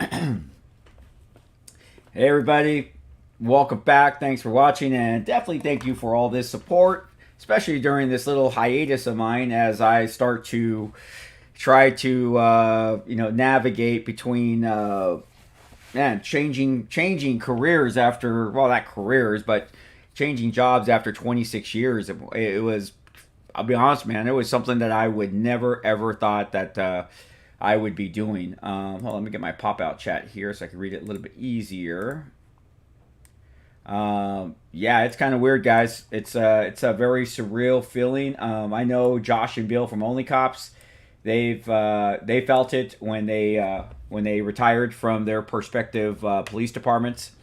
Hey everybody, welcome back. Thanks for watching, and definitely thank you for all this support, especially during this little hiatus of mine as I start to try to navigate between changing careers after, well, not careers, but changing jobs after 26 years. It was, I'll be honest, man, it was something that I would never ever thought that I would be doing. Hold on, let me get my pop out chat here so I can read it a little bit easier. Yeah, it's kind of weird, guys. It's a very surreal feeling. I know Josh and Bill from Only Cops. They felt it when they retired from their prospective police departments.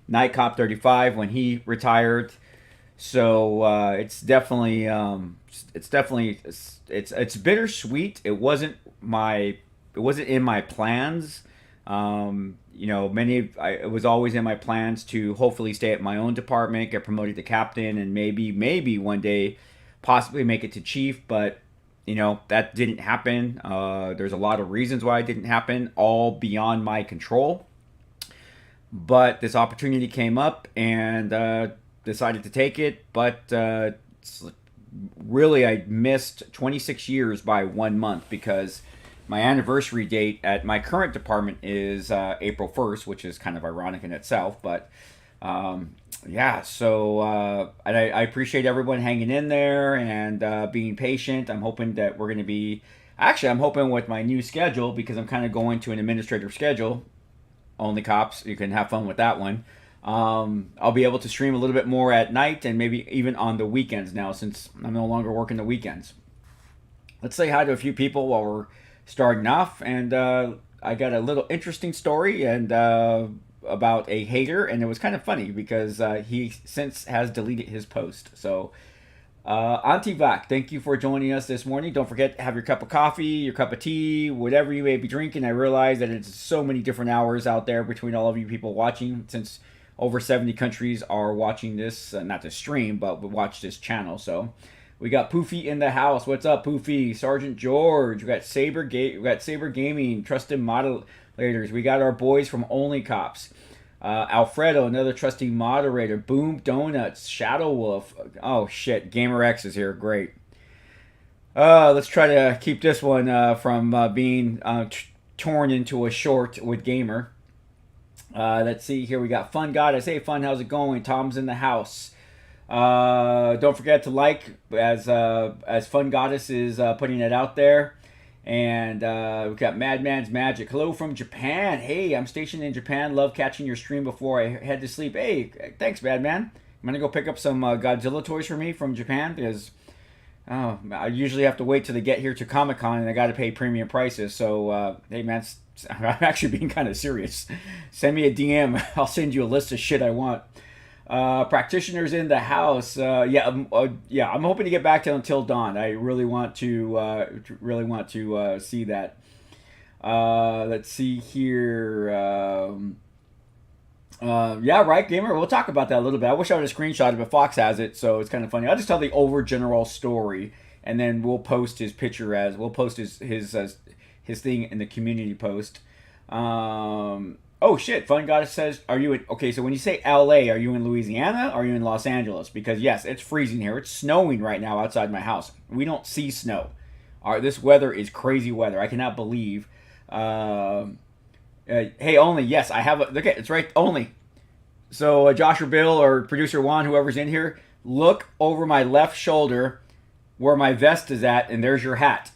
Night Cop 35 when he retired. So it's bittersweet. It wasn't in my plans. It was always in my plans to hopefully stay at my own department, get promoted to captain, and maybe one day possibly make it to chief. But that didn't happen. There's a lot of reasons why it didn't happen, all beyond my control. But this opportunity came up, and decided to take it. But really, I missed 26 years by 1 month because my anniversary date at my current department is April 1st, which is kind of ironic in itself. But yeah, so I appreciate everyone hanging in there and being patient. I'm hoping that we're going to be. Actually, I'm hoping with my new schedule, because I'm kind of going to an administrative schedule. Only Cops, you can have fun with that one. I'll be able to stream a little bit more at night and maybe even on the weekends now, since I'm no longer working the weekends. Let's say hi to a few people while we're starting off. And I got a little interesting story and about a hater, and it was kind of funny because he since has deleted his post. So Antivac, thank you for joining us this morning. Don't forget to have your cup of coffee, your cup of tea, whatever you may be drinking. I realize that it's so many different hours out there between all of you people watching, since over 70 countries are watching this, not to stream, but watch this channel. So we got Poofy in the house. What's up, Poofy? Sergeant George. We got Saber Gaming, trusted moderators. We got our boys from Only Cops. Alfredo, another trusty moderator. Boom Donuts, Shadow Wolf. Oh shit, GamerX is here. Great. Let's try to keep this one from being torn into a short with Gamer. Let's see here. We got Fun Goddess. Hey, Fun, how's it going? Tom's in the house. Don't forget to like as Fun Goddess is putting it out there. And we've got Madman's Magic. Hello from Japan. Hey, I'm stationed in Japan. Love catching your stream before I head to sleep. Hey, thanks, Madman. I'm going to go pick up some Godzilla toys for me from Japan, because I usually have to wait till they get here to Comic-Con, and I got to pay premium prices. So, hey, man, I'm actually being kind of serious. Send me a DM. I'll send you a list of shit I want. Practitioners in the house. I'm hoping to get back to Until Dawn. I really want to see that. Let's see here. Yeah, right, Gamer. We'll talk about that a little bit. I wish I would have screenshot it, but Fox has it, so it's kind of funny. I'll just tell the overgeneral story, and then we'll post his picture his thing in the community post. Oh shit, Fun Goddess says, are you in, okay, so when you say LA, are you in Louisiana or are you in Los Angeles? Because yes, it's freezing here. It's snowing right now outside my house. We don't see snow. This weather is crazy weather. I cannot believe. Hey, Only, yes, I have a, look at, it's right, Only. So Josh or Bill or producer Juan, whoever's in here, look over my left shoulder where my vest is at, and there's your hat.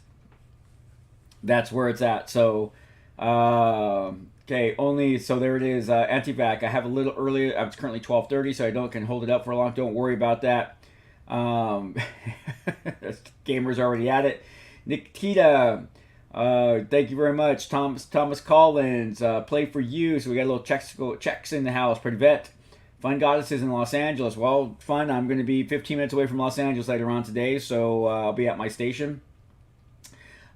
That's where it's at. So, okay, Only, so there it is, Antivac. I have a little earlier. It's currently 12:30, so I can hold it up for long. Don't worry about that. Gamer's already at it. Nikita, thank you very much. Thomas Collins, play for you. So we got a little checks in the house. Privet. Fun Goddess is in Los Angeles. Well, Fun, I'm going to be 15 minutes away from Los Angeles later on today, so I'll be at my station.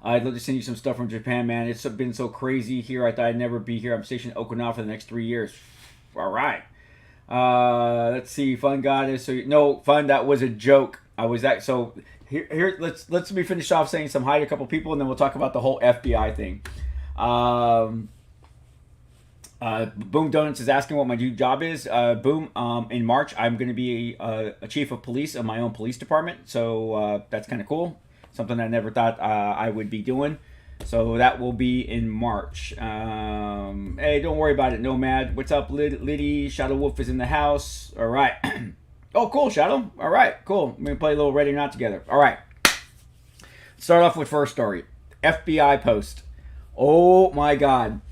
I'd love to send you some stuff from Japan, man. It's been so crazy here. I thought I'd never be here. I'm stationed in Okinawa for the next 3 years. All right. Let's see. Fun Goddess. So no, Fun. That was a joke. I was that. So here. Let's me finish off saying some hi to a couple people, and then we'll talk about the whole FBI thing. Boom Donuts is asking what my new job is. Boom, in March, I'm going to be a chief of police of my own police department. So that's kind of cool. Something I never thought I would be doing. So that will be in March. Hey, don't worry about it, Nomad. What's up, Liddy? Shadow Wolf is in the house. All right. Oh, cool, Shadow. All right, cool. We're going to play a little Ready or Not together. All right. Start off with first story. FBI post. Oh, my God.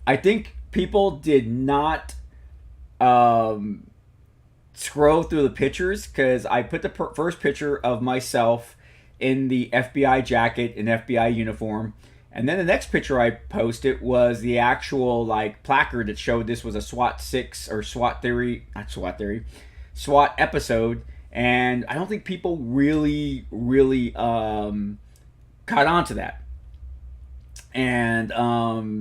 I think people did not scroll through the pictures because I put the first picture of myself in the FBI jacket and FBI uniform, and then the next picture I posted was the actual like placard that showed this was a SWAT 6 or SWAT theory, not SWAT theory, SWAT episode, and I don't think people really caught on to that. And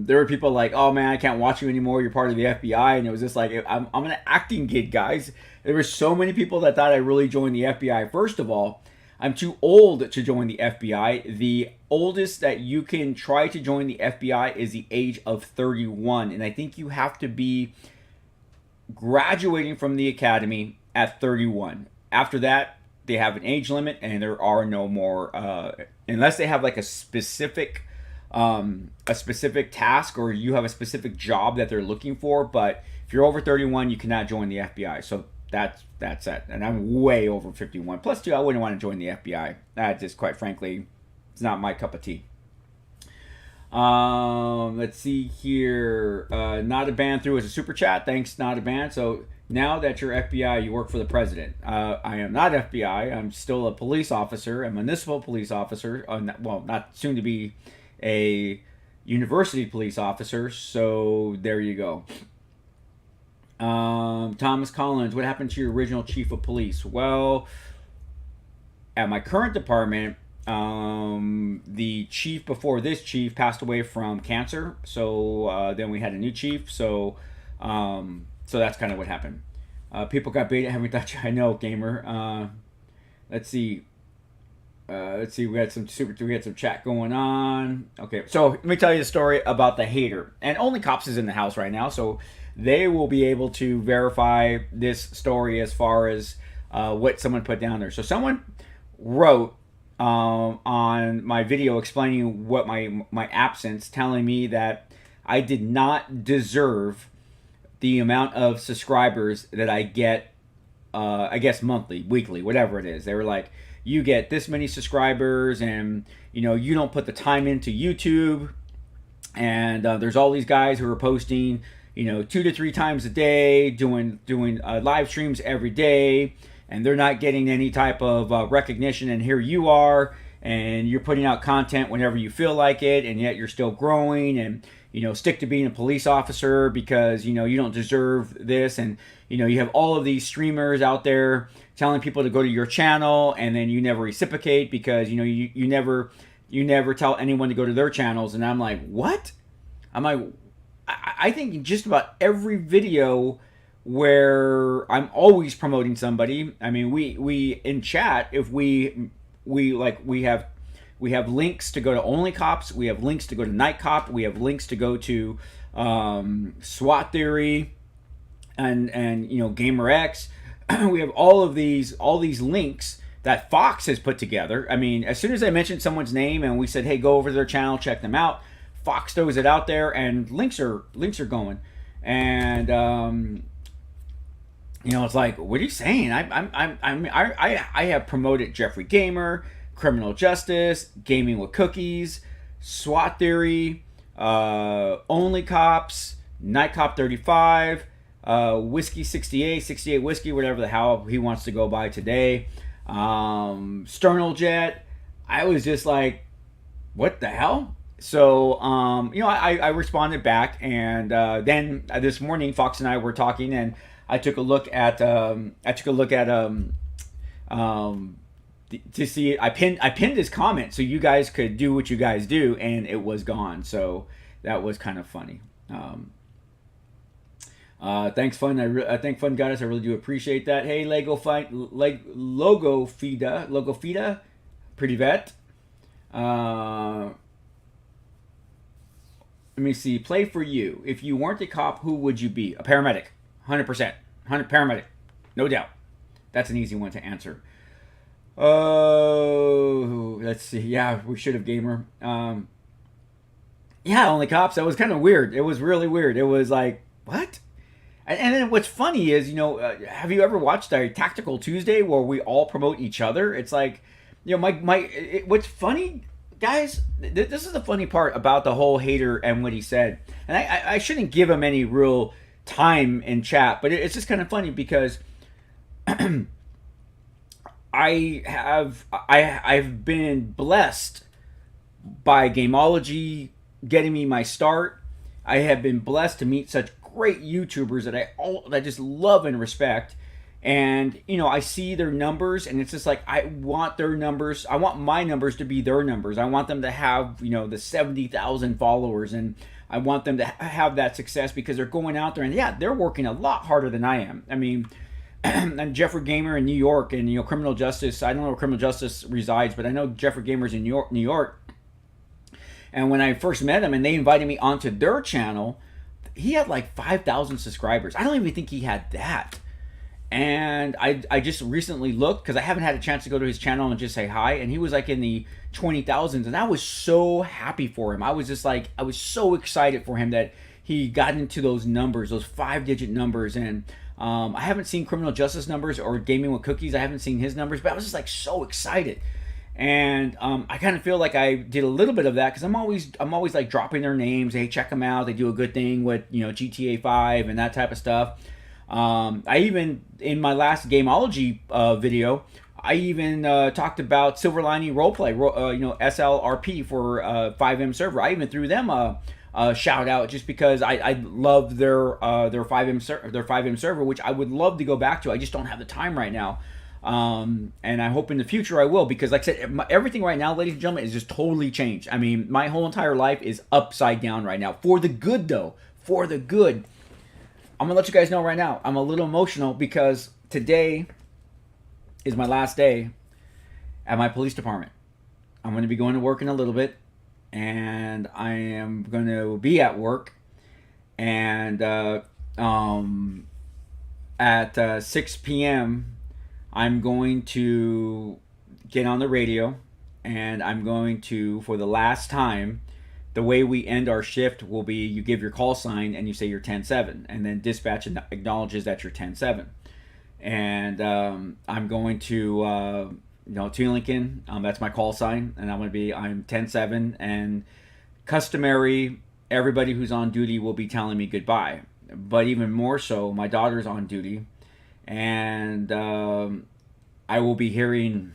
there were people like, oh man, I can't watch you anymore, you're part of the FBI. And it was just like, I'm an acting gig, guys. There were so many people that thought I really joined the FBI. First of all, I'm too old to join the FBI. The oldest that you can try to join the FBI is the age of 31. And I think you have to be graduating from the academy at 31. After that, they have an age limit and there are no more, unless they have like a specific task or you have a specific job that they're looking for. But if you're over 31, you cannot join the FBI. So that's it. And I'm way over 51. Plus, too, I wouldn't want to join the FBI. That just, quite frankly, it's not my cup of tea. Let's see here. Not a Band through as a super chat. Thanks, Not a Band. So now that you're FBI, you work for the president. I am not FBI. I'm still a police officer, a municipal police officer. Well, not soon to be a university police officer. So there you go. Thomas Collins, what happened to your original chief of police? Well, at my current department, the chief before this chief passed away from cancer. So then we had a new chief. So that's kind of what happened. People got baited. Haven't thought I know, gamer. Let's see. We had some chat going on. Okay, so let me tell you the story about the hater. And Only Cops is in the house right now, so they will be able to verify this story as far as what someone put down there. So someone wrote on my video explaining what my absence, telling me that I did not deserve the amount of subscribers that I get, I guess monthly, weekly, whatever it is. They were like, you get this many subscribers and you don't put the time into YouTube, and there's all these guys who are posting 2 to 3 times a day, doing live streams every day, and they're not getting any type of recognition, and here you are, and you're putting out content whenever you feel like it, and yet you're still growing, and stick to being a police officer because you don't deserve this, and you have all of these streamers out there telling people to go to your channel, and then you never reciprocate because you never tell anyone to go to their channels. And I'm like, what? I'm like, I think just about every video where I'm always promoting somebody. I mean, we in chat, if we have links to go to Only Cops, we have links to go to Night Cop, we have links to go to SWAT Theory and GamerX. We have all these links that Fox has put together. I mean, as soon as I mentioned someone's name and we said, hey, go over to their channel, check them out, Fox throws it out there and links are going. And it's like, what are you saying? I have promoted Jeffrey Gamer, Criminal Justice, Gaming with Cookies, SWAT Theory, Only Cops, Night Cop 35, Whiskey 68 Whiskey, whatever the hell he wants to go by today, Sternal Jet. I was just like, what the hell? So I responded back, and then this morning Fox and I were talking, and I took a look at to see, I pinned his comment so you guys could do what you guys do, and it was gone. So that was kind of funny. Thanks, Fun. I think Fun got us. I really do appreciate that. Hey, Logo Fida, pretty vet. Let me see. Play for you. If you weren't a cop, who would you be? A paramedic. 100%. 100 paramedic. No doubt. That's an easy one to answer. Oh, let's see. Yeah, we should have gamer. Yeah, only cops. That was kind of weird. It was really weird. It was like, what? And then what's funny is, have you ever watched a Tactical Tuesday where we all promote each other? It's like, what's funny, guys, this is the funny part about the whole hater and what he said. And I shouldn't give him any real time in chat, but it's just kind of funny because I've been blessed by Gameology getting me my start. I have been blessed to meet such great YouTubers that I just love and respect. And I see their numbers, and it's just like, I want their numbers. I want my numbers to be their numbers. I want them to have the 70,000 followers, and I want them to have that success because they're going out there and they're working a lot harder than I am. I mean, I'm Jeffrey Gamer in New York, and Criminal Justice. I don't know where Criminal Justice resides, but I know Jeffrey Gamer's in New York. And when I first met him and they invited me onto their channel, he had like 5,000 subscribers. I don't even think he had that. And I just recently looked because I haven't had a chance to go to his channel and just say hi. And he was like in the 20,000s. And I was so happy for him. I was just like, I was so excited for him that he got into those numbers, those 5-digit numbers. And I haven't seen Criminal Justice numbers or Gaming with Cookies. I haven't seen his numbers, but I was just like so excited. And I kind of feel like I did a little bit of that because I'm always like dropping their names. Hey, check them out. They do a good thing with GTA 5 and that type of stuff. I even in my last Gameology video, I even talked about Silver Lining Roleplay, SLRP for 5M server. I even threw them a shout out just because I love their 5M server, which I would love to go back to. I just don't have the time right now. And I hope in the future I will, because like I said, everything right now, ladies and gentlemen, is just totally changed. I mean, my whole entire life is upside down right now. For the good, though. For the good. I'm going to let you guys know right now, I'm a little emotional because today is my last day at my police department. I'm going to be going to work in a little bit, and I am going to be at work, and at 6 p.m., I'm going to get on the radio, and I'm going to, for the last time, the way we end our shift will be you give your call sign and you say you're 10-7, and then dispatch acknowledges that you're 10-7. And I'm going to, Lincoln, that's my call sign, and I'm 10-7, and customary, everybody who's on duty will be telling me goodbye. But even more so, my daughter's on duty. And I will be hearing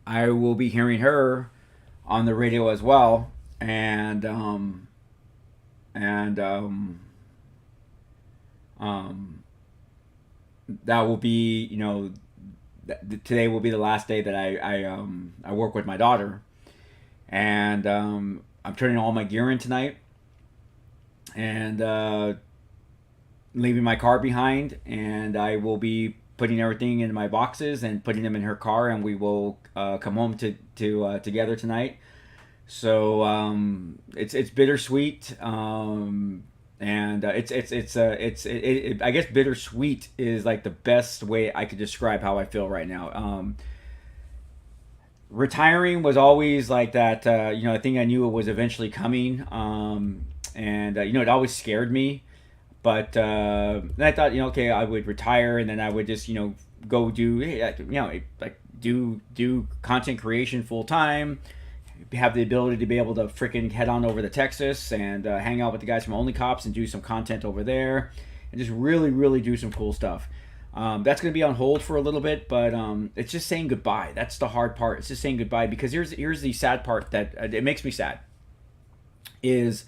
her on the radio as well, and that will be today will be the last day that I work with my daughter, and I'm turning all my gear in tonight. And leaving my car behind, and I will be putting everything in my boxes and putting them in her car, and we will come home together tonight. So it's bittersweet, and I guess bittersweet is like the best way I could describe how I feel right now. Retiring was always like that. I think I knew it was eventually coming. And it always scared me, but then I thought, okay, I would retire, and then I would just, go do content creation full time, have the ability to be able to freaking head on over to Texas and hang out with the guys from Only Cops and do some content over there, and just really, really do some cool stuff. That's going to be on hold for a little bit, but it's just saying goodbye. That's the hard part. It's just saying goodbye, because here's the sad part that it makes me sad is.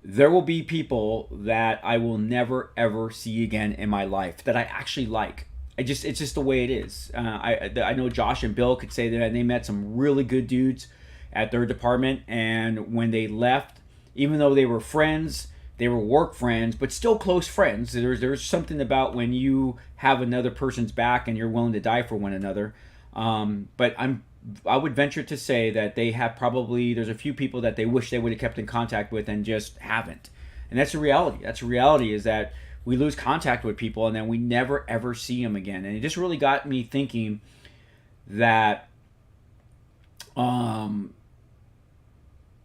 There will be people that I will never ever see again in my life that I actually like. It's just the way it is. I know Josh and Bill could say that they met some really good dudes at their department, and when they left, even though they were friends, they were work friends, but still close friends. There's something about when you have another person's back and you're willing to die for one another. But I'm I would venture to say that they have probably, there's a few people that they wish they would have kept in contact with and just haven't. And that's a reality. That's a reality, is that we lose contact with people and then we never ever see them again. And it just really got me thinking that all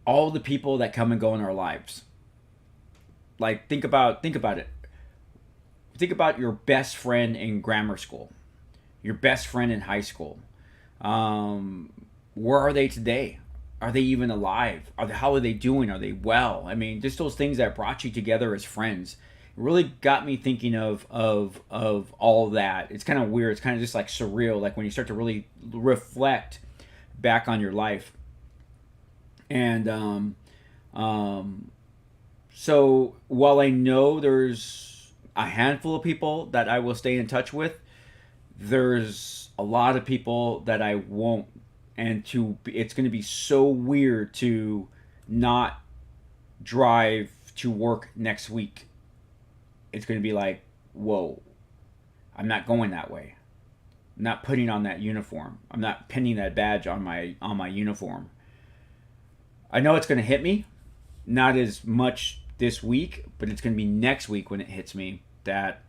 the people that come and go in our lives, like think about it. Think about your best friend in grammar school, your best friend in high school. Where are they today? Are they even alive? How are they doing? Are they well? I mean, just those things that brought you together as friends. It really got me thinking of all that. It's kind of weird. It's kind of just like surreal, like when you start to really reflect back on your life. And so while I know there's a handful of people that I will stay in touch with, there's a lot of people that I won't. And it's going to be so weird to not drive to work next week. It's going to be like, whoa, I'm not going that way. I'm not putting on that uniform. I'm not pinning that badge on my uniform. I know it's going to hit me, not as much this week, but it's going to be next week when it hits me that,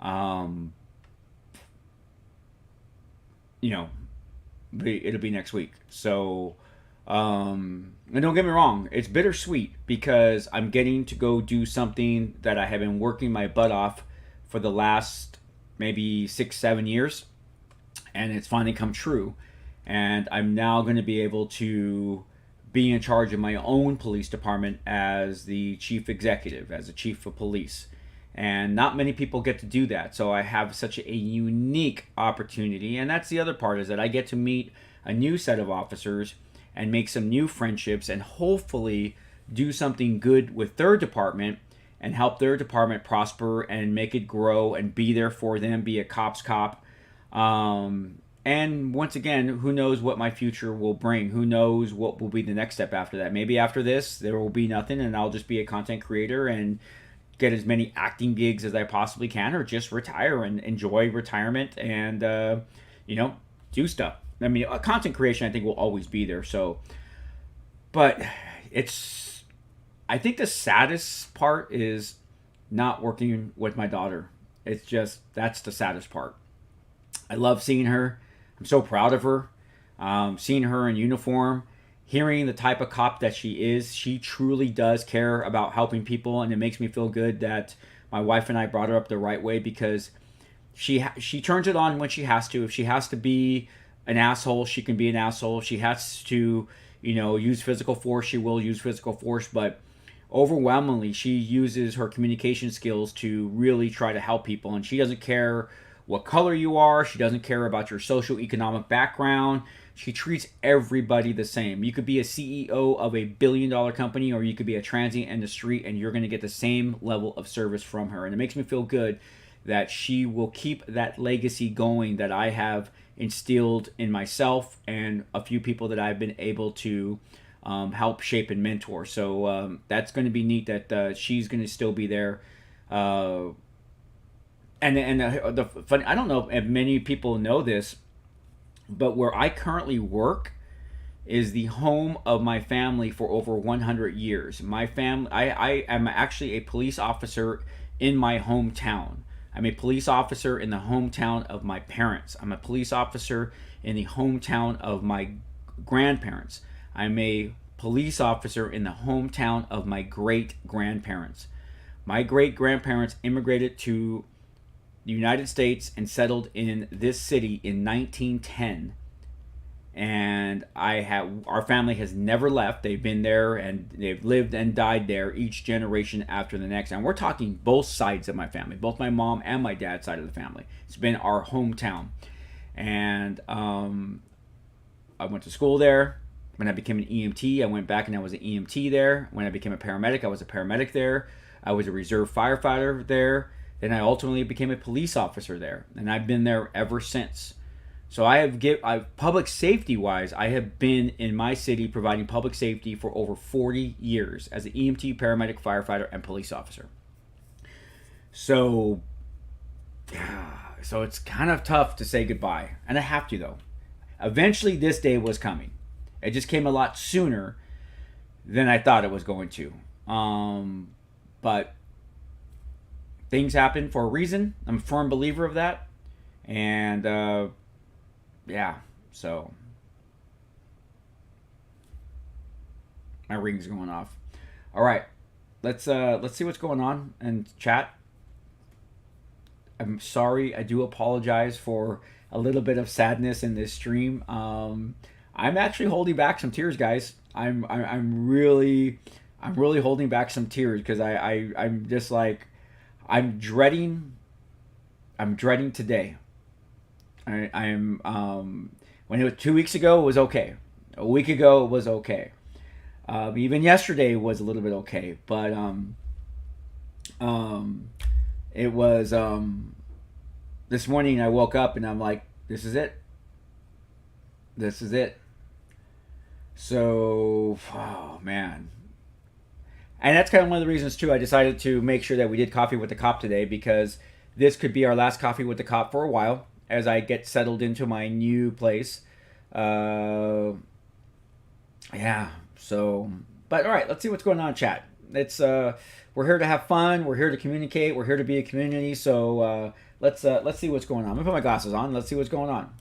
it'll be next week. So, and don't get me wrong, it's bittersweet because I'm getting to go do something that I have been working my butt off for the last maybe 6-7 years, and it's finally come true. And I'm now going to be able to be in charge of my own police department as the chief executive, as the chief of police. And not many people get to do that. So I have such a unique opportunity. And that's the other part, is that I get to meet a new set of officers and make some new friendships and hopefully do something good with their department and help their department prosper and make it grow and be there for them, be a cop's cop. And once again, who knows what my future will bring? Who knows what will be the next step after that? Maybe after this, there will be nothing and I'll just be a content creator and get as many acting gigs as I possibly can, or just retire and enjoy retirement and, do stuff. I mean, content creation, I think, will always be there. So, but I think the saddest part is not working with my daughter. It's just, that's the saddest part. I love seeing her. I'm so proud of her. Seeing her in uniform, hearing the type of cop that she is. She truly does care about helping people, and it makes me feel good that my wife and I brought her up the right way, because she turns it on when she has to. If she has to be an asshole, she can be an asshole. If she has to, use physical force, she will use physical force, but overwhelmingly she uses her communication skills to really try to help people, and she doesn't care what color you are. She doesn't care about your socioeconomic background. She treats everybody the same. You could be a CEO of a billion-dollar company, or you could be a transient in the street, and you're going to get the same level of service from her. And it makes me feel good that she will keep that legacy going that I have instilled in myself and a few people that I've been able to help shape and mentor. So that's going to be neat that she's going to still be there. And the funny, I don't know if many people know this, but where I currently work is the home of my family for over 100 years. My family, I am actually a police officer in my hometown. I'm a police officer in the hometown of my parents. I'm a police officer in the hometown of my grandparents. I'm a police officer in the hometown of my great-grandparents. My great-grandparents immigrated to the United States and settled in this city in 1910. And our family has never left. They've been there and they've lived and died there, each generation after the next. And we're talking both sides of my family, both my mom and my dad's side of the family. It's been our hometown. And I went to school there. When I became an EMT, I went back and I was an EMT there. When I became a paramedic, I was a paramedic there. I was a reserve firefighter there. Then I ultimately became a police officer there, and I've been there ever since. So public safety wise, I have been in my city providing public safety for over 40 years as an EMT, paramedic, firefighter, and police officer. So it's kind of tough to say goodbye, and I have to though. Eventually, this day was coming. It just came a lot sooner than I thought it was going to. But things happen for a reason. I'm a firm believer of that. And yeah, so my ring's going off. All right, let's see what's going on in chat. I'm sorry. I do apologize for a little bit of sadness in this stream. I'm actually holding back some tears, guys. I'm really holding back some tears because I'm just like I'm dreading today. I'm when it was 2 weeks ago it was okay. A week ago it was okay. Even yesterday was a little bit okay, but it was this morning I woke up and I'm like, this is it. This is it. So, oh man. And that's kind of one of the reasons too I decided to make sure that we did Coffee with the Cop today, because this could be our last Coffee with the Cop for a while as I get settled into my new place. Yeah. So, but all right, let's see what's going on in chat. It's we're here to have fun. We're here to communicate. We're here to be a community. So let's see what's going on. I'm gonna put my glasses on. Let's see what's going on.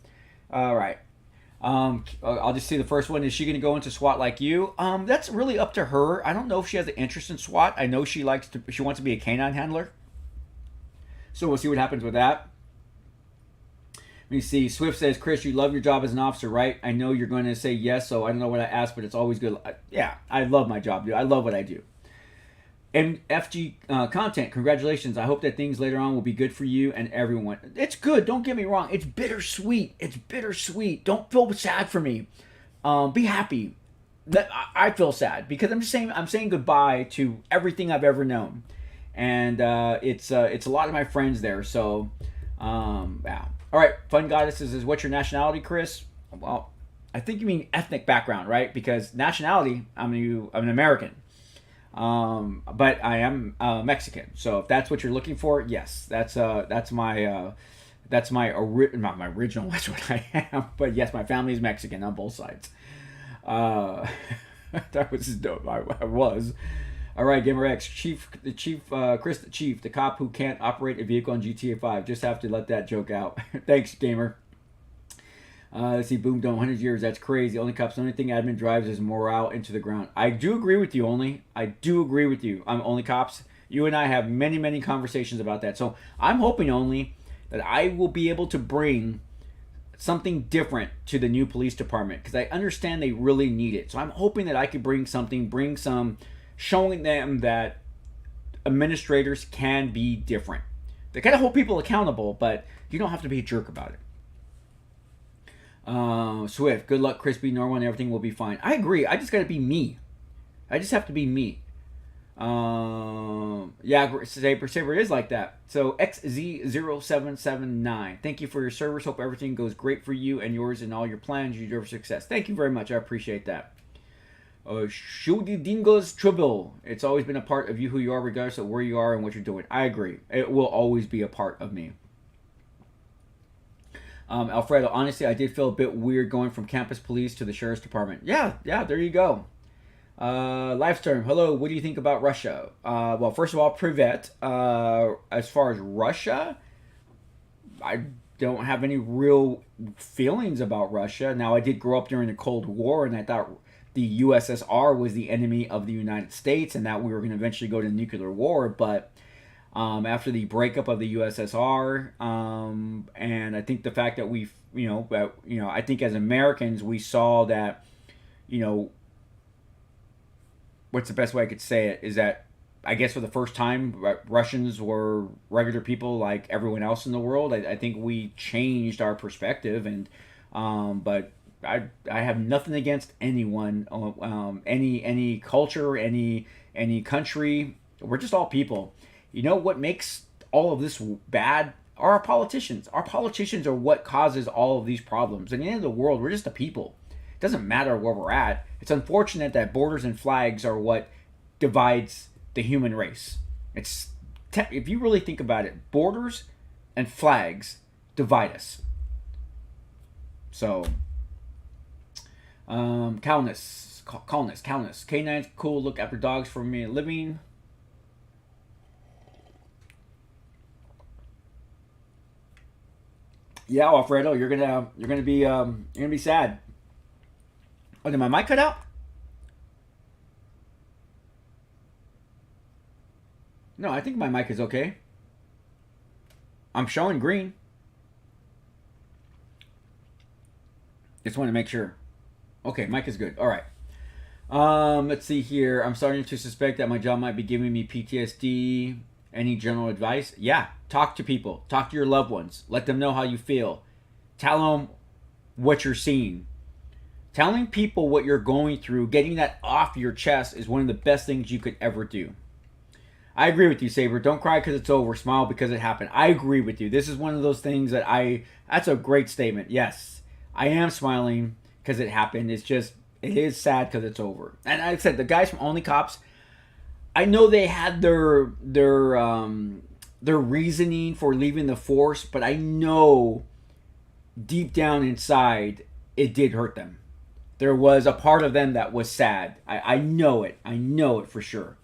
All right. I'll just see the first one. Is she going to go into SWAT like you? That's really up to her. I don't know if she has an interest in SWAT. I know she wants to be a canine handler. So we'll see what happens with that. Let me see. Swift says, Chris, you love your job as an officer, right? I know you're going to say yes, so I don't know what I asked, but it's always good. Yeah, I love my job, dude. I love what I do. And FG content, congratulations. I hope that things later on will be good for you and everyone. It's good. Don't get me wrong. It's bittersweet. It's bittersweet. Don't feel sad for me. Be happy. I feel sad because I'm saying goodbye to everything I've ever known, and it's a lot of my friends there. So, yeah. All right, Fun Goddesses is what's your nationality, Chris? Well, I think you mean ethnic background, right? Because nationality, I'm an American. But I am Mexican. So if that's what you're looking for, yes, that's my not my original. That's what I am. But yes, my family is Mexican on both sides. That was dope. I was. All right, Gamer X, Chris the Chief, the cop who can't operate a vehicle on GTA 5. Just have to let that joke out. Thanks, Gamer. Let's see, Boom Dome, 100 years, that's crazy. Only cops, the only thing admin drives is morale into the ground. I do agree with you, Only. I do agree with you. I'm Only Cops. You and I have many, many conversations about that. So I'm hoping, Only, that I will be able to bring something different to the new police department, because I understand they really need it. So I'm hoping that I could bring some, showing them that administrators can be different. They kind of hold people accountable, but you don't have to be a jerk about it. Swift, good luck, Crispy, Normal, and everything will be fine. I agree. I just got to be me. I just have to be me. Yeah, Saber is like that. So XZ0779, thank you for your service. Hope everything goes great for you and yours and all your plans. You deserve success. Thank you very much. I appreciate that. Shudidingos Trouble. It's always been a part of you who you are, regardless of where you are and what you're doing. I agree. It will always be a part of me. Alfredo, honestly, I did feel a bit weird going from campus police to the sheriff's department. Yeah, there you go. Livestorm, hello, what do you think about Russia? Well, first of all, Privet. As far as Russia, I don't have any real feelings about Russia. Now, I did grow up during the Cold War, and I thought the USSR was the enemy of the United States, and that we were going to eventually go to nuclear war, but after the breakup of the USSR, and I think the fact that I think as Americans we saw that, what's the best way I could say it is that I guess for the first time Russians were regular people like everyone else in the world. I think we changed our perspective, and but I have nothing against anyone, any culture, any country. We're just all people. You know what makes all of this bad are our politicians. Our politicians are what causes all of these problems. At the end of the world, we're just a people. It doesn't matter where we're at. It's unfortunate that borders and flags are what divides the human race. If you really think about it, borders and flags divide us. So, Calness. K9's cool. Look after dogs for me living. Yeah, Alfredo, you're gonna be sad. Oh, did my mic cut out? No, I think my mic is okay. I'm showing green. Just want to make sure. Okay, mic is good. All right. Let's see here. I'm starting to suspect that my job might be giving me PTSD. Any general advice? Yeah, talk to people. Talk to your loved ones. Let them know how you feel. Tell them what you're seeing. Telling people what you're going through, getting that off your chest is one of the best things you could ever do. I agree with you, Saber. Don't cry because it's over. Smile because it happened. I agree with you. This is one of those things that that's a great statement. Yes, I am smiling because it happened. It's just, it is sad because it's over. And like I said, the guys from Only Cops, I know they had their reasoning for leaving the force, but I know deep down inside it did hurt them. There was a part of them that was sad. I know it. I know it for sure.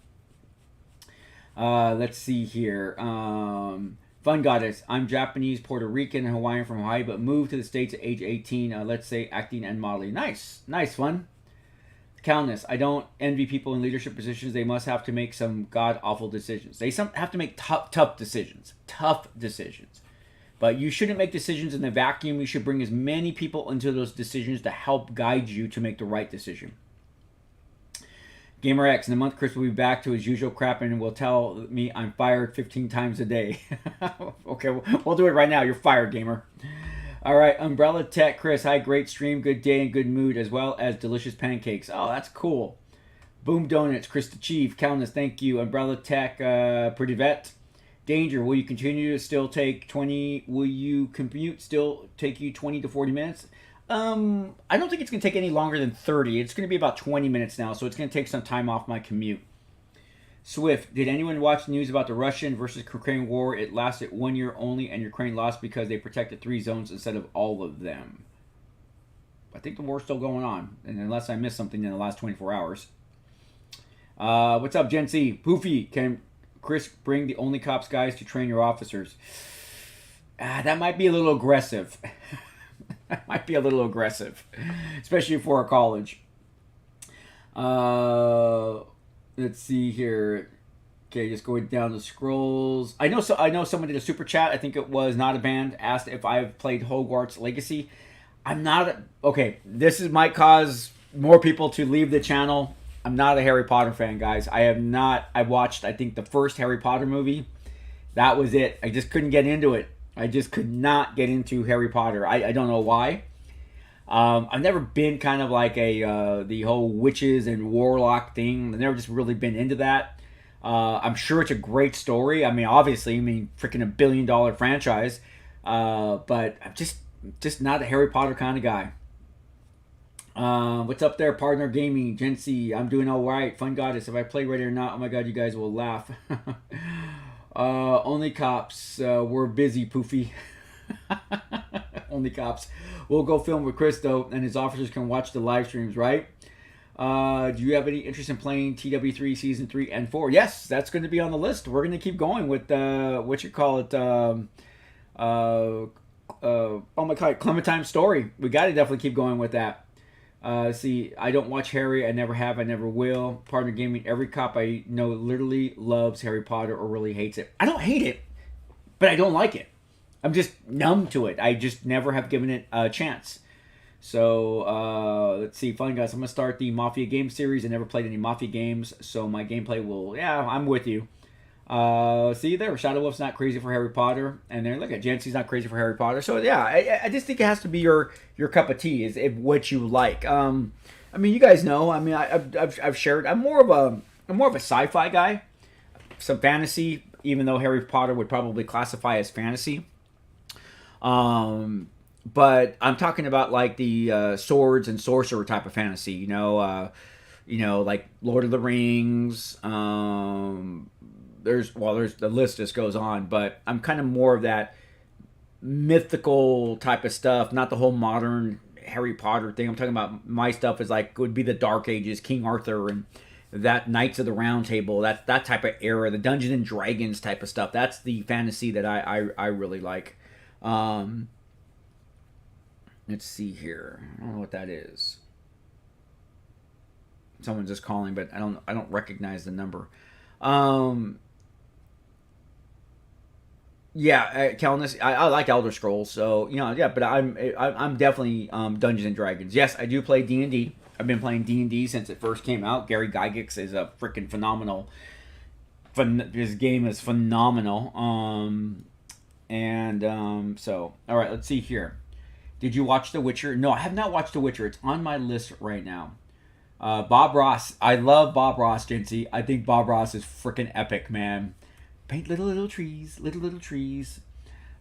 Let's see here. Fun Goddess. I'm Japanese, Puerto Rican, and Hawaiian from Hawaii, but moved to the States at age 18. Let's say acting and modeling. Nice. Nice, Fun. Calness. I don't envy people in leadership positions. They must have to make some god-awful decisions. They have to make tough decisions. Tough decisions. But you shouldn't make decisions in the vacuum. You should bring as many people into those decisions to help guide you to make the right decision. Gamer X, in a month, Chris will be back to his usual crap and will tell me I'm fired 15 times a day. Okay, we'll do it right now. You're fired, Gamer. All right, Umbrella Tech, Chris. Hi, great stream, good day, and good mood, as well as delicious pancakes. Oh, that's cool. Boom Donuts, Chris the Chief. Calness, thank you. Umbrella Tech, Pretty Vet. Danger, will you continue to still take 20? Will you commute still take you 20 to 40 minutes? I don't think it's going to take any longer than 30. It's going to be about 20 minutes now, so it's going to take some time off my commute. Swift, did anyone watch the news about the Russian versus Ukraine war? It lasted 1 year only, and Ukraine lost because they protected 3 zones instead of all of them. I think the war's still going on, and unless I missed something in the last 24 hours. What's up, Gen Z? Poofy, can Chris bring the Only Cops guys to train your officers? That might be a little aggressive. That might be a little aggressive, especially for a college. Let's see here. Okay, just going down the scrolls. I know someone did a super chat. I think it was Not a Band. Asked if I've played Hogwarts Legacy. I'm not. Okay, this might cause more people to leave the channel. I'm not a Harry Potter fan, guys. I have not. I watched, I think, the first Harry Potter movie. That was it. I just couldn't get into it. I just could not get into Harry Potter. I don't know why. I've never been kind of like the whole witches and warlock thing. I've never just really been into that. I'm sure it's a great story. I mean, obviously, freaking $1 billion franchise. But I'm just not a Harry Potter kind of guy. What's up there, partner gaming? Gen C, I'm doing all right. Fun Goddess, if I play ready or not, oh my god, you guys will laugh. Only Cops, we're busy, Poofy. Only Cops. We'll go film with Chris, though, and his officers can watch the live streams, right? Do you have any interest in playing TW3 Season 3 and 4? Yes, that's going to be on the list. We're going to keep going with, oh my god, Clementine Story. We got to definitely keep going with that. See, I don't watch Harry. I never have. I never will. Partner gaming. Every cop I know literally loves Harry Potter or really hates it. I don't hate it, but I don't like it. I'm just numb to it. I just never have given it a chance. So, let's see. Fun guys. I'm going to start the Mafia game series. I never played any Mafia games, so my gameplay will... Yeah, I'm with you. See there, Shadow Wolf's not crazy for Harry Potter, and there, look at Jancy's not crazy for Harry Potter. So yeah, I just think it has to be your cup of tea, is what you like. I mean, you guys know. I mean, I've shared. I'm more of a sci-fi guy, some fantasy, even though Harry Potter would probably classify as fantasy. But I'm talking about like the swords and sorcerer type of fantasy. You know, like Lord of the Rings. There's the list just goes on, but I'm kind of more of that mythical type of stuff, not the whole modern Harry Potter thing. I'm talking about my stuff is like would be the Dark Ages, King Arthur, and that Knights of the Round Table. That type of era, the Dungeons and Dragons type of stuff. That's the fantasy that I really like. Um, let's see here. I don't know what that is. Someone's just calling, but I don't recognize the number. Um, yeah, Calnus, I like Elder Scrolls, so yeah. But I'm definitely Dungeons and Dragons. Yes, I do play D&D. I've been playing D&D since it first came out. Gary Gygax is a freaking phenomenal. His game is phenomenal. So all right, let's see here. Did you watch The Witcher? No, I have not watched The Witcher. It's on my list right now. Bob Ross. I love Bob Ross, Jinsey. I think Bob Ross is freaking epic, man. Paint little trees, little trees.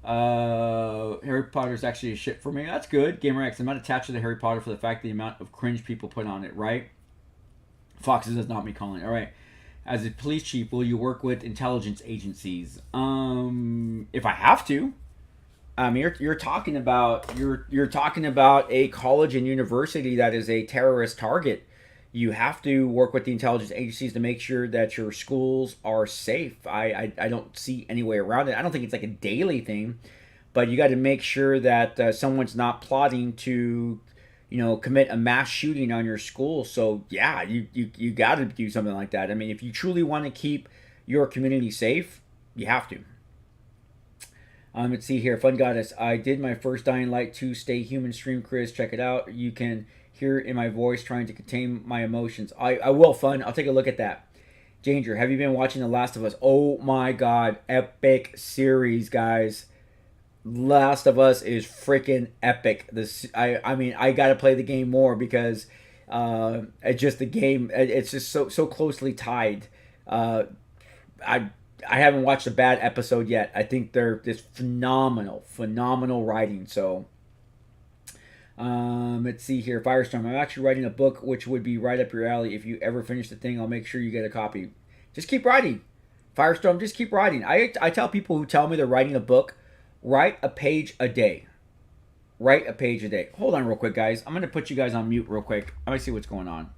Harry Potter's actually a shit for me. That's good. Gamer X, I'm not attached to the Harry Potter for the fact the amount of cringe people put on it, right? Foxes is not me calling. All right. As a police chief, will you work with intelligence agencies? If I have to. You're talking about you're talking about a college and university that is a terrorist target. You have to work with the intelligence agencies to make sure that your schools are safe. I don't see any way around it. I don't think it's like a daily thing, but you got to make sure that someone's not plotting to, commit a mass shooting on your school. So yeah, you got to do something like that. I mean, if you truly want to keep your community safe, you have to. Let's see here. Fun Goddess. I did my first Dying Light 2 Stay Human stream, Chris. Check it out. You can hear it in my voice trying to contain my emotions. I will, Fun. I'll take a look at that. Danger. Have you been watching The Last of Us? Oh my god. Epic series, guys. Last of Us is freaking epic. I mean, I got to play the game more because it's just the game. It's just so closely tied. I I haven't watched a bad episode yet. I think they're just phenomenal writing. So, let's see here. Firestorm. I'm actually writing a book, which would be right up your alley. If you ever finish the thing, I'll make sure you get a copy. Just keep writing. Firestorm, just keep writing. I tell people who tell me they're writing a book, write a page a day. Write a page a day. Hold on real quick, guys. I'm going to put you guys on mute real quick. Let me see what's going on.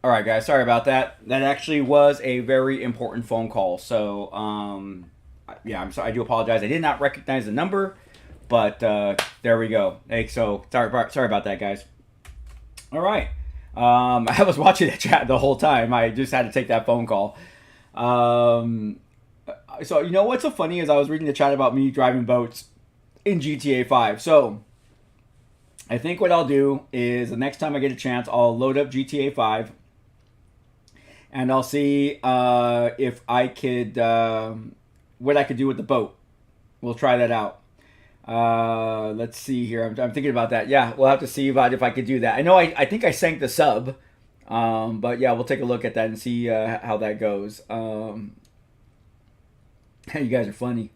All right, guys. Sorry about that. That actually was a very important phone call. So, yeah, I'm sorry. I do apologize. I did not recognize the number, but there we go. Hey, so sorry about that, guys. All right. I was watching the chat the whole time. I just had to take that phone call. Um, so you know what's so funny is I was reading the chat about me driving boats in GTA 5. So I think what I'll do is the next time I get a chance, I'll load up GTA 5 and I'll see if I could what I could do with the boat. We'll try that out. Let's see here. I'm thinking about that. Yeah, we'll have to see about if I could do that. I know I think I sank the sub, but yeah, we'll take a look at that and see how that goes. You guys are funny.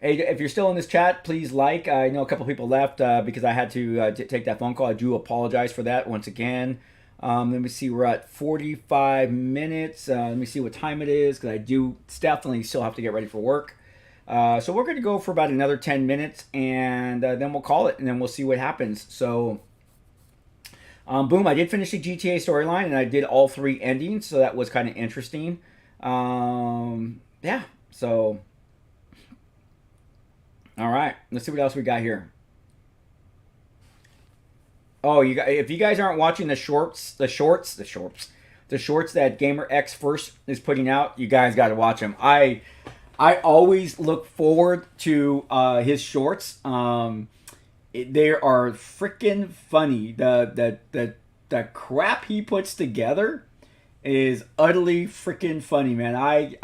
Hey, if you're still in this chat, please like. I know a couple people left because I had to take that phone call. I do apologize for that once again. Let me see. We're at 45 minutes. Let me see what time it is because I do definitely still have to get ready for work. So we're going to go for about another 10 minutes and then we'll call it and then we'll see what happens. So, boom, I did finish the GTA storyline and I did all 3 endings. So that was kind of interesting. Yeah, so... All right, let's see what else we got here. Oh, if you guys aren't watching the shorts that GamerX First is putting out, you guys got to watch them. I always look forward to his shorts. They are freaking funny. The crap he puts together is utterly freaking funny, man. I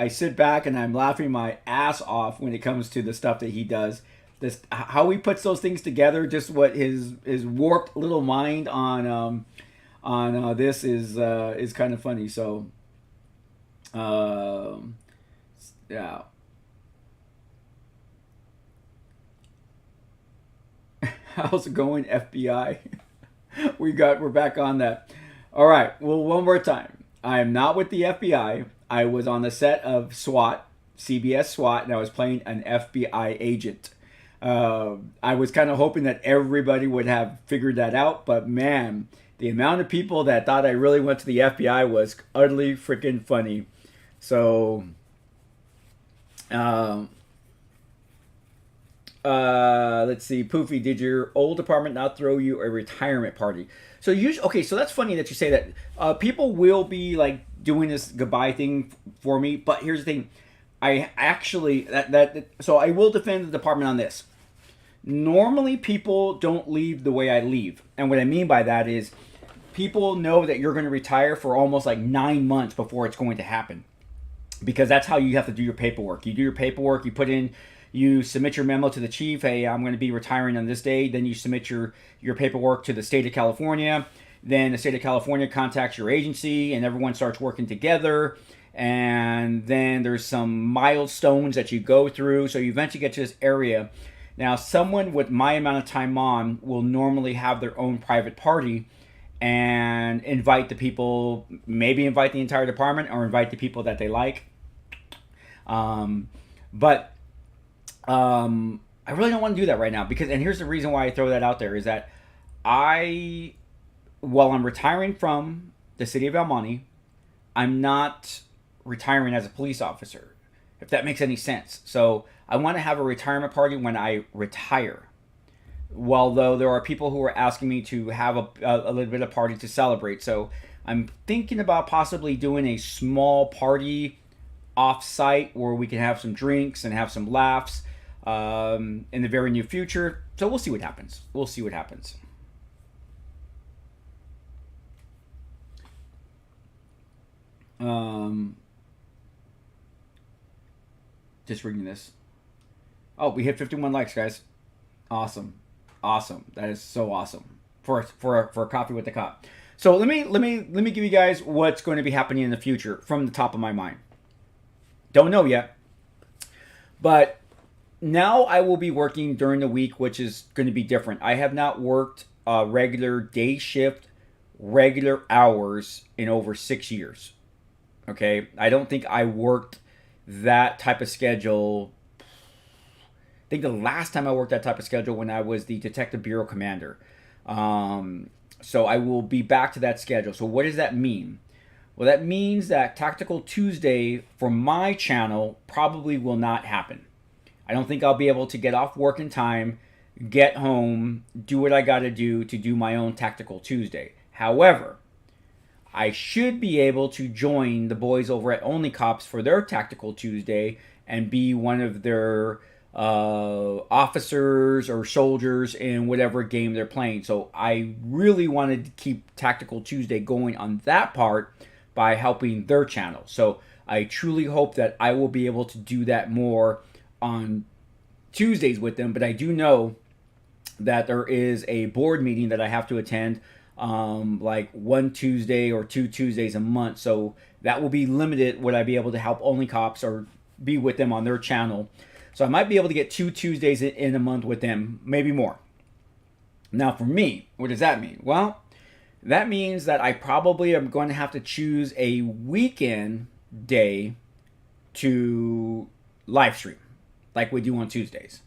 sit back and I'm laughing my ass off when it comes to the stuff that he does. This how he puts those things together, just what his warped little mind on this is kind of funny. So yeah. How's it going, FBI? We're back on that. All right. Well, one more time. I am not with the FBI. I was on the set of SWAT, CBS SWAT, and I was playing an FBI agent. I was kind of hoping that everybody would have figured that out, but man, the amount of people that thought I really went to the FBI was utterly freaking funny. So, let's see. Poofy, did your old apartment not throw you a retirement party? So okay, so that's funny that you say that. People will be like doing this goodbye thing for me, but here's the thing. I actually so I will defend the department on this. Normally, people don't leave the way I leave, and what I mean by that is people know that you're going to retire for almost like 9 months before it's going to happen, because that's how you have to do your paperwork. You do your paperwork, you submit your memo to the chief. Hey, I'm going to be retiring on this day. Then you submit your paperwork to the state of California. Then the state of California contacts your agency, and everyone starts working together. And then there's some milestones that you go through. So you eventually get to this area. Now, someone with my amount of time on will normally have their own private party and invite the people, maybe invite the entire department or invite the people that they like. But I really don't want to do that right now because, and here's the reason why I throw that out there is that while I'm retiring from the city of El Monte, I'm not retiring as a police officer, if that makes any sense. So I want to have a retirement party when I retire. Although there are people who are asking me to have a little bit of party to celebrate. So I'm thinking about possibly doing a small party off-site where we can have some drinks and have some laughs in the very near future. So we'll see what happens. Just reading this. Oh, we hit 51 likes, guys. Awesome. That is so awesome for a coffee with the cop. So let me give you guys what's going to be happening in the future from the top of my mind. Don't know yet, but now I will be working during the week, which is going to be different. I have not worked a regular day shift, regular hours in over 6 years. Okay, I don't think I worked that type of schedule. I think the last time I worked that type of schedule when I was the Detective Bureau Commander. So I will be back to that schedule. So what does that mean? Well, that means that Tactical Tuesday for my channel probably will not happen. I don't think I'll be able to get off work in time, get home, do what I got to do my own Tactical Tuesday. However, I should be able to join the boys over at Only Cops for their Tactical Tuesday and be one of their officers or soldiers in whatever game they're playing. So I really wanted to keep Tactical Tuesday going on that part by helping their channel. So I truly hope that I will be able to do that more on Tuesdays with them. But I do know that there is a board meeting that I have to attend like one Tuesday or 2 Tuesdays a month. So that will be limited. Would I be able to help Only Cops or be with them on their channel? So I might be able to get 2 Tuesdays in a month with them, maybe more. Now for me, what does that mean? Well, that means that I probably am going to have to choose a weekend day to live stream like we do on Tuesdays.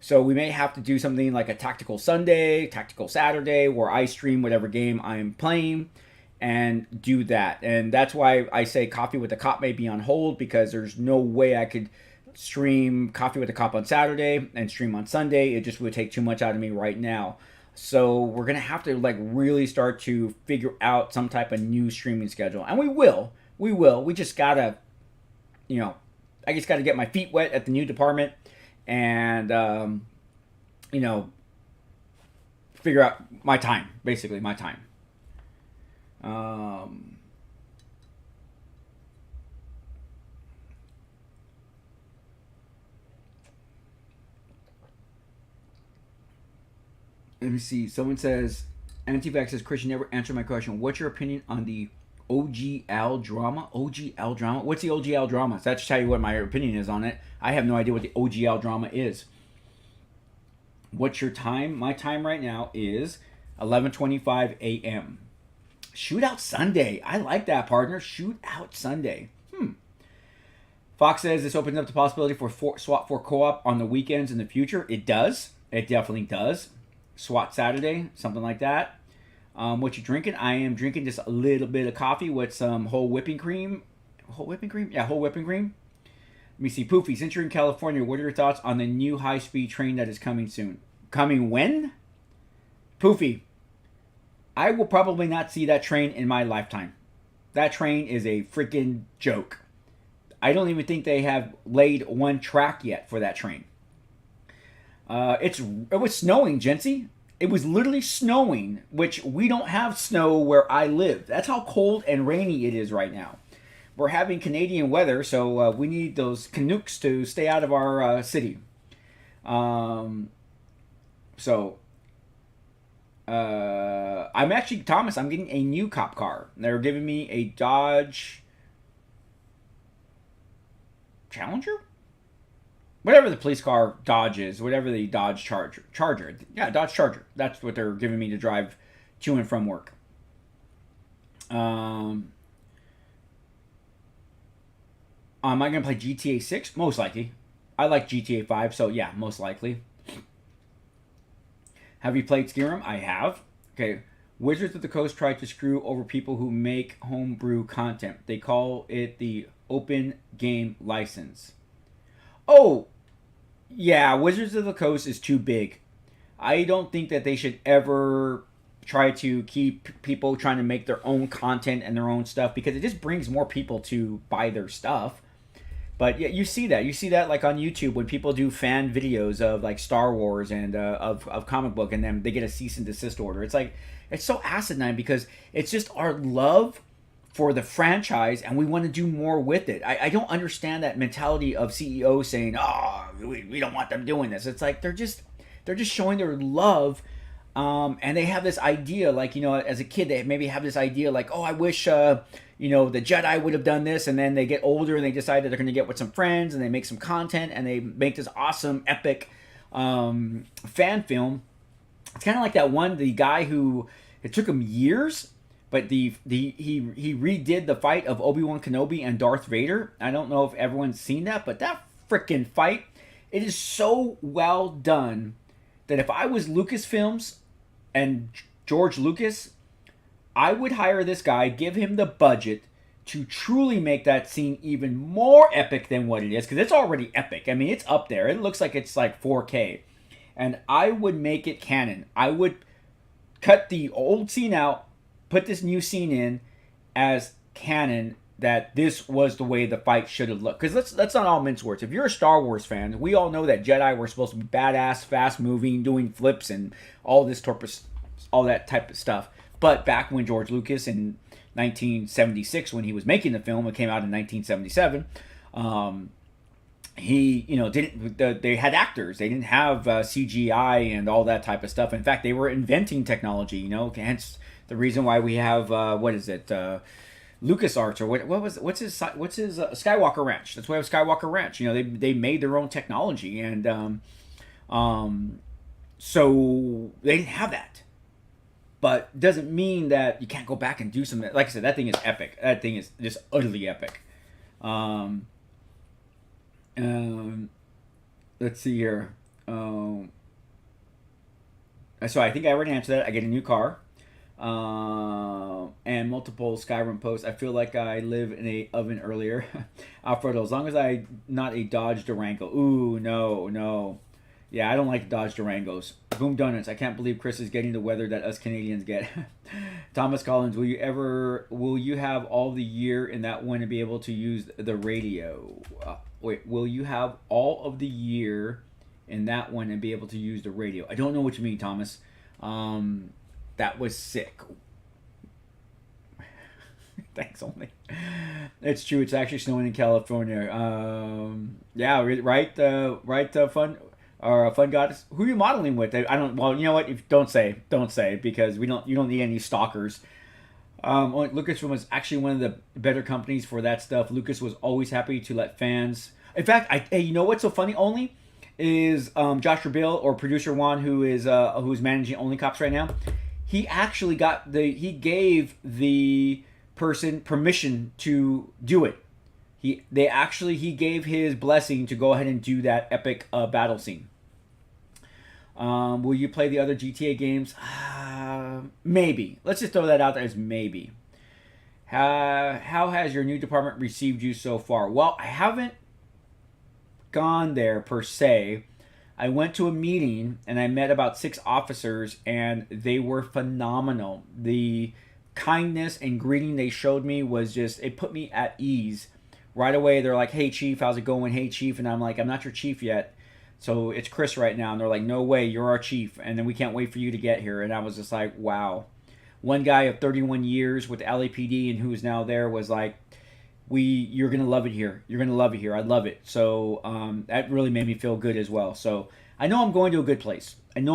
So we may have to do something like a Tactical Sunday, Tactical Saturday, where I stream whatever game I'm playing and do that. And that's why I say Coffee with the Cop may be on hold, because there's no way I could stream Coffee with the Cop on Saturday and stream on Sunday. It just would take too much out of me right now. So we're going to have to like really start to figure out some type of new streaming schedule. And we will. We just got to, I just got to get my feet wet at the new department and, figure out my time, basically my time. Let me see. Someone says, Anti-Vax says, Chris, you never answered my question. What's your opinion on the OGL drama? OGL drama? What's the OGL drama? So that should tell you what my opinion is on it. I have no idea what the OGL drama is. What's your time? My time right now is 11:25 a.m. Shootout Sunday. I like that, partner. Shootout Sunday. Fox says this opens up the possibility for SWAT 4 co-op on the weekends in the future. It does. It definitely does. SWAT Saturday, something like that. What you drinking? I am drinking just a little bit of coffee with some whole whipping cream. Whole whipping cream? Yeah, whole whipping cream. Let me see. Poofy, since you're in California, what are your thoughts on the new high-speed train that is coming soon? Coming when? Poofy, I will probably not see that train in my lifetime. That train is a freaking joke. I don't even think they have laid one track yet for that train. It was snowing, Jency. It was literally snowing, which we don't have snow where I live. That's how cold and rainy it is right now. We're having Canadian weather, so we need those Canucks to stay out of our city. I'm actually, Thomas, I'm getting a new cop car. They're giving me a Dodge Challenger? Whatever the police car Dodge is, whatever the Dodge Charger. Yeah, Dodge Charger. That's what they're giving me to drive to and from work. Am I going to play GTA 6? Most likely. I like GTA 5, so yeah, most likely. Have you played Skyrim? I have. Okay. Wizards of the Coast tried to screw over people who make homebrew content. They call it the Open Game License. Oh, yeah, Wizards of the Coast is too big. I don't think that they should ever try to keep people trying to make their own content and their own stuff, because it just brings more people to buy their stuff. But yeah, you see that. You see that like on YouTube when people do fan videos of like Star Wars and of comic book, and then they get a cease and desist order. It's like, it's so asinine because it's just our love for the franchise and we want to do more with it. I don't understand that mentality of CEOs saying, oh, we don't want them doing this. It's like they're just showing their love. And they have this idea, like, as a kid, they maybe have this idea like, oh, I wish, the Jedi would have done this. And then they get older and they decide that they're going to get with some friends and they make some content and they make this awesome, epic fan film. It's kind of like that one, the guy who, it took him years, but he redid the fight of Obi-Wan Kenobi and Darth Vader. I don't know if everyone's seen that, but that freaking fight, it is so well done that if I was Lucasfilms and George Lucas, I would hire this guy, give him the budget to truly make that scene even more epic than what it is, because it's already epic. I mean, it's up there. It looks like it's like 4K. And I would make it canon. I would cut the old scene out, put this new scene in as canon, that this was the way the fight should have looked. Because let's not all mince words. If you're a Star Wars fan, we all know that Jedi were supposed to be badass, fast moving, doing flips and all this all that type of stuff. But back when George Lucas in 1976, when he was making the film, it came out in 1977. He, they had actors. They didn't have CGI and all that type of stuff. In fact, they were inventing technology. Hence the reason why we have LucasArts, or what's his Skywalker Ranch. That's why we have Skywalker Ranch. They made their own technology, and so they didn't have that. But doesn't mean that you can't go back and do something. Like I said, that thing is epic. That thing is just utterly epic. Let's see here. So I think I already answered that. I get a new car. And multiple Skyrim posts. I feel like I live in a oven earlier. Alfredo, as long as I'm not a Dodge Durango. Ooh, no. Yeah, I don't like Dodge Durangos. Boom Donuts. I can't believe Chris is getting the weather that us Canadians get. Thomas Collins, will you have all the year in that one to be able to use the radio? Will you have all of the year in that one and be able to use the radio? I don't know what you mean, Thomas. That was sick. Thanks only. It's true. It's actually snowing in California. Yeah, right. Fun. Or Fun Goddess. Who are you modeling with? I don't. Well, you know what? Don't say, because you don't need any stalkers. Lucasfilm was actually one of the better companies for that stuff. Lucas was always happy to let fans. In fact, hey, you know what's so funny? Only is Joshua Bill, or producer Juan, who's managing Only Cops right now. He actually gave the person permission to do it. He gave his blessing to go ahead and do that epic battle scene. Will you play the other GTA games? Maybe. Let's just throw that out there as maybe. How has your new department received you so far? Well, I haven't gone there per se. I went to a meeting and I met about 6 officers, and they were phenomenal. The kindness and greeting they showed me was just, it put me at ease. Right away, they're like, "Hey, Chief, how's it going? Hey, Chief." And I'm like, "I'm not your chief yet. So it's Chris right now." And they're like, "No way, you're our chief. And then we can't wait for you to get here." And I was just like, wow. One guy of 31 years with LAPD and who is now there was like, you're going to love it here. You're going to love it here. I love it. So that really made me feel good as well. So I know I'm going to a good place. And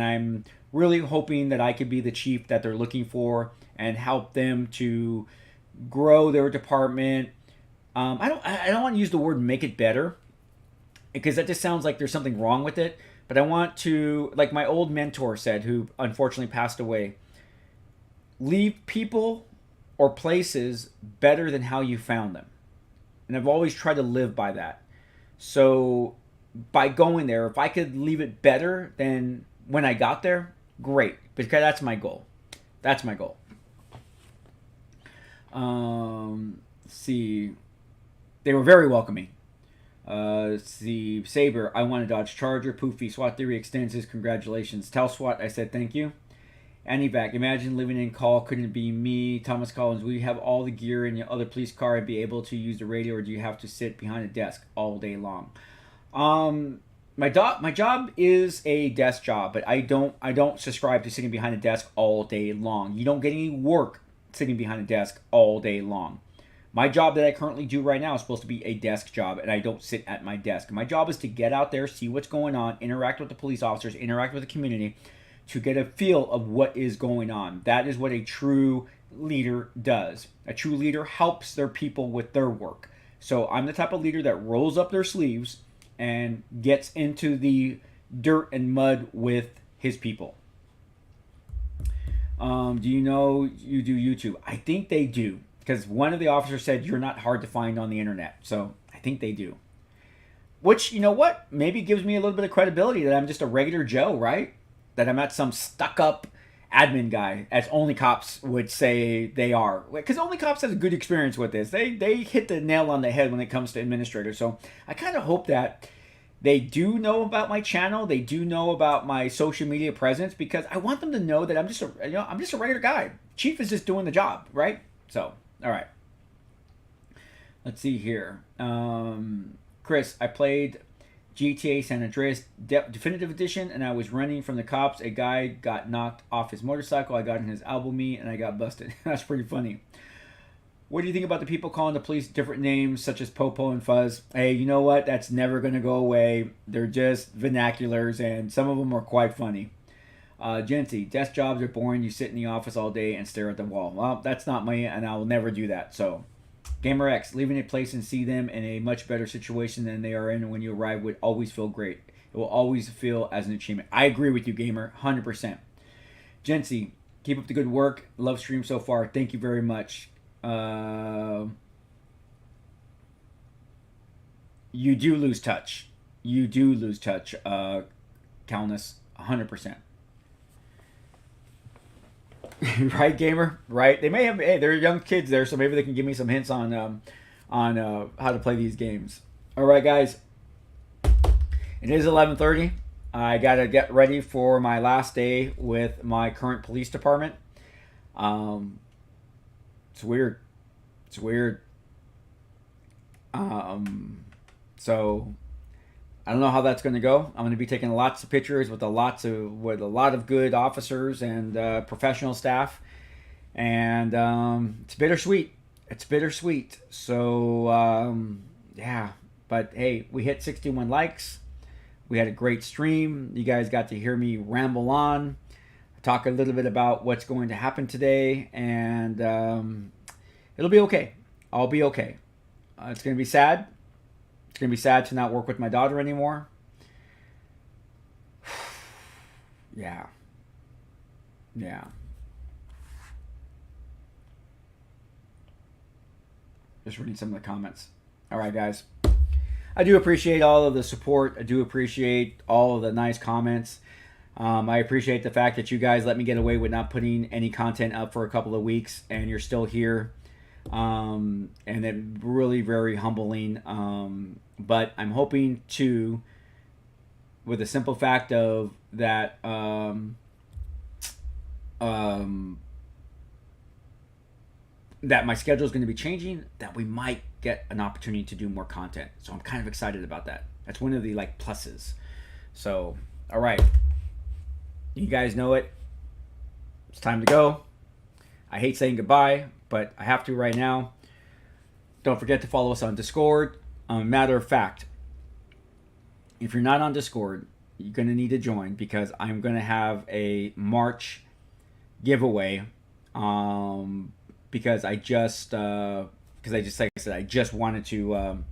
I'm really hoping that I could be the chief that they're looking for and help them to grow their department. I don't want to use the word make it better, because that just sounds like there's something wrong with it. But I want to, like my old mentor said, who unfortunately passed away, leave people or places better than how you found them. And I've always tried to live by that. So by going there, if I could leave it better than when I got there, great. Because that's my goal. Let's see. They were very welcoming. See, Saber, I want a Dodge Charger. Poofy, SWAT Theory extends his congratulations. Tell SWAT I said thank you. Antivac, imagine living in call. Couldn't it be me? Thomas Collins, will you have all the gear in your other police car and be able to use the radio, or do you have to sit behind a desk all day long? My job is a desk job, but I don't subscribe to sitting behind a desk all day long. You don't get any work sitting behind a desk all day long. My job that I currently do right now is supposed to be a desk job, and I don't sit at my desk. My job is to get out there, see what's going on, interact with the police officers, interact with the community, to get a feel of what is going on. That is what a true leader does. A true leader helps their people with their work. So I'm the type of leader that rolls up their sleeves and gets into the dirt and mud with his people. Do you know you do YouTube? I think they do. Because one of the officers said you're not hard to find on the internet. So I think they do. Which, you know what? Maybe gives me a little bit of credibility that I'm just a regular Joe, right? That I'm not some stuck-up admin guy, as Only Cops would say they are. Because Only Cops has a good experience with this. They hit the nail on the head when it comes to administrators. So I kind of hope that they do know about my channel. They do know about my social media presence, because I want them to know that I'm just a regular guy. Chief is just doing the job, right? So, all right. Let's see here. Chris, I played GTA San Andreas Definitive Edition, and I was running from the cops. A guy got knocked off his motorcycle. I got in his elbow meat, and I got busted. That's pretty funny. What do you think about the people calling the police different names, such as Popo and Fuzz? Hey, you know what? That's never going to go away. They're just vernaculars, and some of them are quite funny. Genty, desk jobs are boring. You sit in the office all day and stare at the wall. Well, that's not me, and I will never do that. So, GamerX, leaving a place and see them in a much better situation than they are in when you arrive would always feel great. It will always feel as an achievement. I agree with you, Gamer, 100%. Gency, keep up the good work. Love stream so far. Thank you very much. You do lose touch. You do lose touch, Calnus, 100%. Right, Gamer? Right? They may have. Hey, they're young kids there, so maybe they can give me some hints on how to play these games. All right, guys. It is 11:30. I gotta get ready for my last day with my current police department. It's weird. It's weird. So I don't know how that's going to go. I'm going to be taking lots of pictures with a lot of good officers and professional staff, and it's bittersweet. It's bittersweet. So yeah, but hey, we hit 61 likes. We had a great stream. You guys got to hear me ramble on, talk a little bit about what's going to happen today, and it'll be okay. I'll be okay. It's going to be sad. It's going to be sad to not work with my daughter anymore. Yeah. Yeah. Just reading some of the comments. All right, guys. I do appreciate all of the support. I do appreciate all of the nice comments. I appreciate the fact that you guys let me get away with not putting any content up for a couple of weeks, and you're still here. And it really very humbling. But I'm hoping to, with the simple fact of that, that my schedule is going to be changing, that we might get an opportunity to do more content. So I'm kind of excited about that. That's one of the pluses. So, all right. You guys know it. It's time to go. I hate saying goodbye, but I have to right now. Don't forget to follow us on Discord. Matter of fact, if you're not on Discord, you're going to need to join, because I'm going to have a March giveaway. Because I just like I said, I just wanted to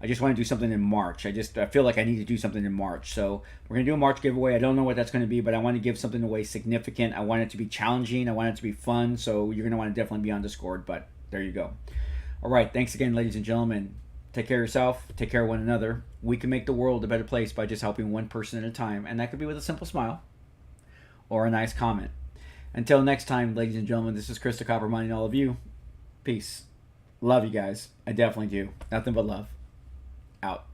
do something in March. I feel like I need to do something in March. So we're going to do a March giveaway. I don't know what that's going to be, but I want to give something away significant. I want it to be challenging. I want it to be fun. So you're going to want to definitely be on Discord, but there you go. All right. Thanks again, ladies and gentlemen. Take care of yourself. Take care of one another. We can make the world a better place by just helping one person at a time. And that could be with a simple smile or a nice comment. Until next time, ladies and gentlemen, this is Chris the Copper reminding all of you. Peace. Love you guys. I definitely do. Nothing but love. Out.